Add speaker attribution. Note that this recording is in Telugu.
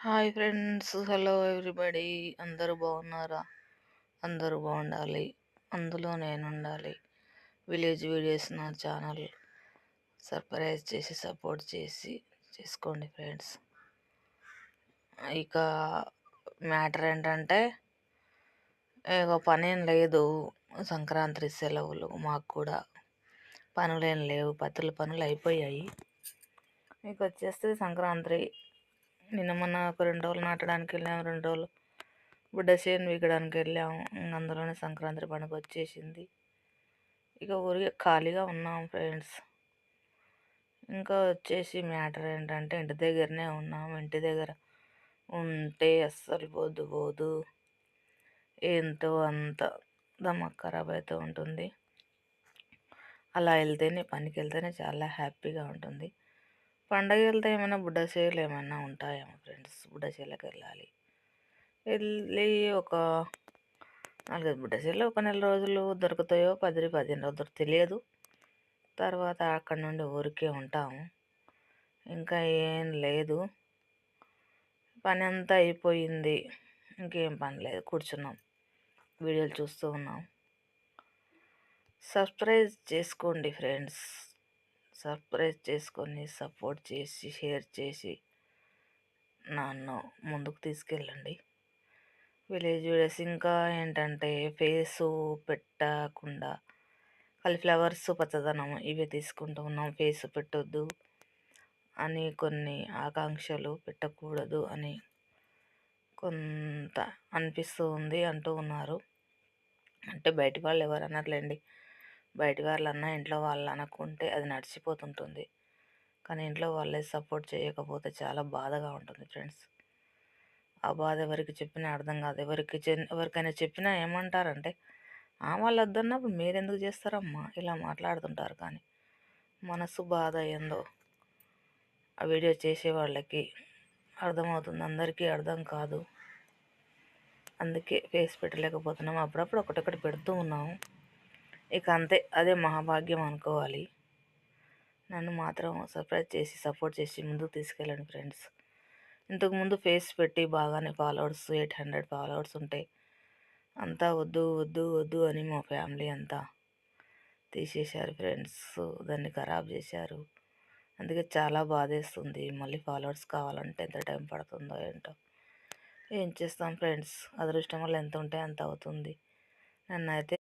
Speaker 1: Hi friends, hello everybody. అందరూ బాగున్నారా? అందరూ బాగుండాలి, అందులో నేను ఉండాలి. విలేజ్ వీడియోస్ నా ఛానల్ సర్ప్రైజ్ చేసి సపోర్ట్ చేసి చేసుకోండి ఫ్రెండ్స్. ఇక మ్యాటర్ ఏంటంటే, ఏదో పనేం లేదు, సంక్రాంతి సెలవులు మాకు కూడా పనులేం లేవు, పనులు అయిపోయాయి. ఇక వచ్చేస్తే సంక్రాంతి నిన్న మొన్న ఒక 2 రోజులు నాటడానికి వెళ్ళాము, 2 రోజులు బుడ్డ చేను వీకడానికి వెళ్ళాము. అందులోనే సంక్రాంతి పండుగ వచ్చేసింది. ఇక ఊరికే ఖాళీగా ఉన్నాం ఫ్రెండ్స్. ఇంకా వచ్చేసి మ్యాటర్ ఏంటంటే, ఇంటి దగ్గరనే ఉన్నాం. ఇంటి దగ్గర ఉంటే అస్సలు పోదు ఎంతో అంత దమ్మక్ ఖరాబ్ అవుతూ ఉంటుంది. అలా వెళ్తేనే, పనికి వెళ్తేనే చాలా హ్యాపీగా ఉంటుంది. పండగ వెళ్తే ఏమైనా బుడ్డ చేలు ఏమైనా ఉంటాయేమో ఫ్రెండ్స్. బుడ్డ చేలకు వెళ్ళి ఒక 4-5 బుడ్డ చేలు ఒక నెల రోజులు దొరుకుతాయో, 10-15 రోజులు తెలియదు. తర్వాత అక్కడ నుండి ఊరికే ఉంటాము. ఇంకా ఏం లేదు, పని అంతా అయిపోయింది. ఇంకేం పని లేదు, కూర్చున్నాం, వీడియోలు చూస్తూ ఉన్నాం. సబ్స్క్రైబ్ చేసుకోండి ఫ్రెండ్స్. సబ్స్క్రైబ్ చేసుకొని సపోర్ట్ చేసి షేర్ చేసి నన్ను ముందుకు తీసుకెళ్ళండి. విలేజ్ వీడియోస్ ఇంకా ఏంటంటే, ఫేసు పెట్టకుండా కాలీఫ్లవర్స్, పచ్చదనం ఇవే తీసుకుంటూ ఉన్నాం. ఫేస్ పెట్టొద్దు అని కొన్ని ఆకాంక్షలు, పెట్టకూడదు అని కొంత అనిపిస్తూ ఉంది అంటూ ఉన్నారు. అంటే బయటి వాళ్ళు ఎవరు అనట్లేండి, బయటి వాళ్ళన్నా ఇంట్లో వాళ్ళు అనుకుంటే అది నడిచిపోతుంటుంది. కానీ ఇంట్లో వాళ్ళే సపోర్ట్ చేయకపోతే చాలా బాధగా ఉంటుంది ఫ్రెండ్స్. ఆ బాధ ఎవరికి చెప్పినా అర్థం కాదు. ఎవరికైనా చెప్పినా ఏమంటారంటే, వాళ్ళు వద్దన్నప్పుడు మీరెందుకు చేస్తారమ్మా, ఇలా మాట్లాడుతుంటారు. కానీ మనసు బాధ ఏందో ఆ వీడియో చేసే వాళ్ళకి అర్థమవుతుంది, అందరికీ అర్థం కాదు. అందుకే ఫేస్ పెట్టలేకపోతున్నాము. అప్పుడప్పుడు ఒకటొకటి పెడుతూ ఉన్నాము. ఇక అంతే, అదే మహాభాగ్యం అనుకోవాలి. నన్ను మాత్రం సర్ప్రైజ్ చేసి సపోర్ట్ చేసి ముందుకు తీసుకెళ్ళండి ఫ్రెండ్స్. ఇంతకుముందు ఫేస్ పెట్టి బాగానే ఫాలోవర్స్ 800 ఫాలోవర్స్ ఉంటే అంతా వద్దు వద్దు వద్దు అని మా ఫ్యామిలీ అంతా తీసేశారు ఫ్రెండ్స్. దాన్ని ఖరాబ్ చేశారు. అందుకే చాలా బాధేస్తుంది. మళ్ళీ ఫాలోవర్స్ కావాలంటే ఎంత టైం పడుతుందో ఏంటో. ఏం చేస్తాం ఫ్రెండ్స్, అదృష్టం వల్ల ఎంత ఉంటే అంత అవుతుంది. నన్నైతే